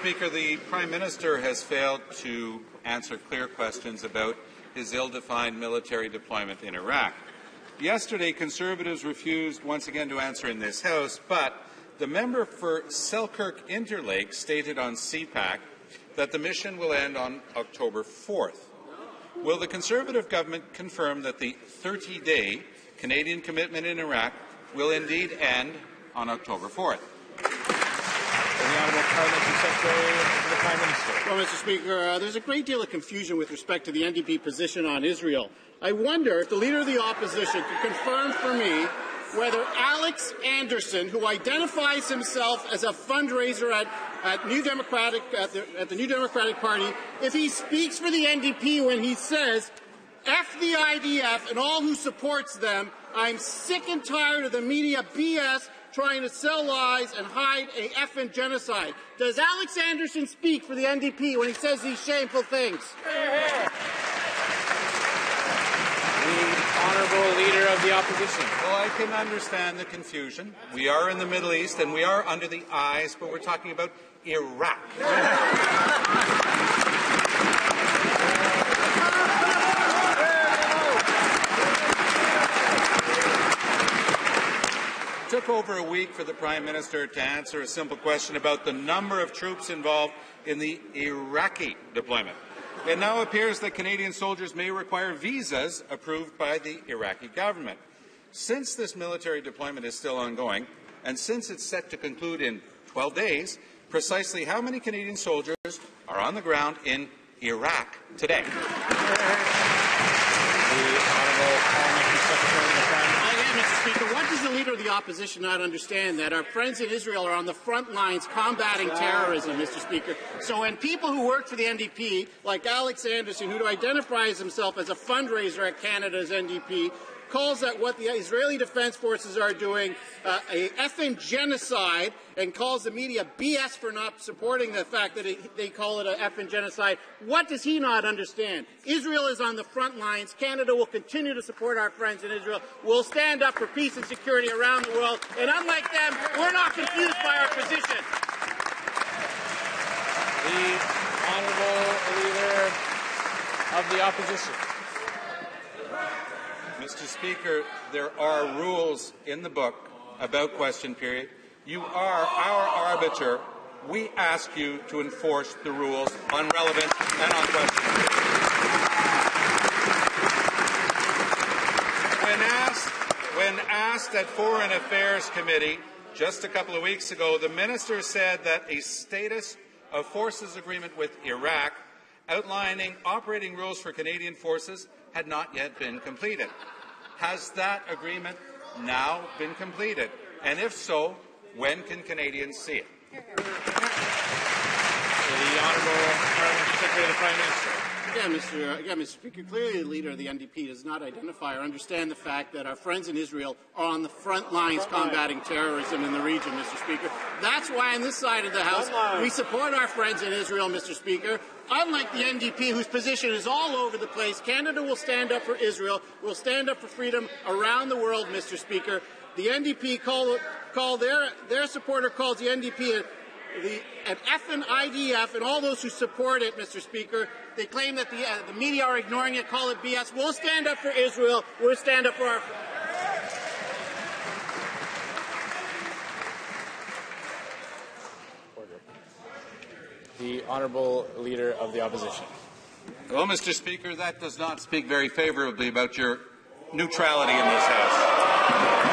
Speaker, the Prime Minister has failed to answer clear questions about his ill-defined military deployment in Iraq. Yesterday, Conservatives refused once again to answer in this House, but the member for Selkirk-Interlake stated on CPAC that the mission will end on October 4th. Will the Conservative government confirm that the 30-day Canadian commitment in Iraq will indeed end on October 4th? The Honourable Parliamentary Secretary to the Prime Minister. Well, Mr. Speaker, there's a great deal of confusion with respect to the NDP position on Israel. I wonder if the Leader of the Opposition could confirm for me whether Alex Anderson, who identifies himself as a fundraiser at the New Democratic Party, if he speaks for the NDP when he says, F the IDF and all who supports them, I'm sick and tired of the media BS trying to sell lies and hide a effing genocide. Does Alex Anderson speak for the NDP when he says these shameful things? The Honourable Leader of the Opposition. Well, I can understand the confusion. We are in the Middle East and we are under the eyes, but we're talking about Iraq. It took over a week for the Prime Minister to answer a simple question about the number of troops involved in the Iraqi deployment. It now appears that Canadian soldiers may require visas approved by the Iraqi government. Since this military deployment is still ongoing, and since it's set to conclude in 12 days, precisely how many Canadian soldiers are on the ground in Iraq today? The Honourable Parliamentary Secretary to the Prime Minister. Again, Mr. Speaker, what does the Leader of the Opposition not understand? That our friends in Israel are on the front lines combating terrorism, Mr. Speaker. So when people who work for the NDP, like Alex Anderson, who identifies himself as a fundraiser at Canada's NDP, calls that what the Israeli Defense Forces are doing a effing genocide and calls the media BS for not supporting the fact that they call it a effing genocide. What does he not understand? Israel is on the front lines. Canada will continue to support our friends in Israel. We'll stand up for peace and security around the world. And unlike them, we're not confused by our position. The Honourable Leader of the Opposition. Mr. Speaker, there are rules in the book about question period. You are our arbiter. We ask you to enforce the rules on relevant and on question period. When asked at Foreign Affairs Committee just a couple of weeks ago, the Minister said that a status of forces agreement with Iraq outlining operating rules for Canadian forces had not yet been completed. Has that agreement now been completed? And if so, when can Canadians see it? The Honourable Parliamentary Secretary to the Prime Minister. Again, Mr. Speaker, clearly the Leader of the NDP does not identify or understand the fact that our friends in Israel are on the front lines combating terrorism in the region, Mr. Speaker. That's why on this side of the House we support our friends in Israel, Mr. Speaker. Unlike the NDP, whose position is all over the place, Canada will stand up for Israel, will stand up for freedom around the world, Mr. Speaker. The NDP their supporter calls the NDP an effing IDF, and all those who support it, Mr. Speaker, they claim that the media are ignoring it, call it BS. We'll stand up for Israel. We'll stand up for our... The Honourable Leader of the Opposition. Well, Mr. Speaker, that does not speak very favourably about your neutrality in this House.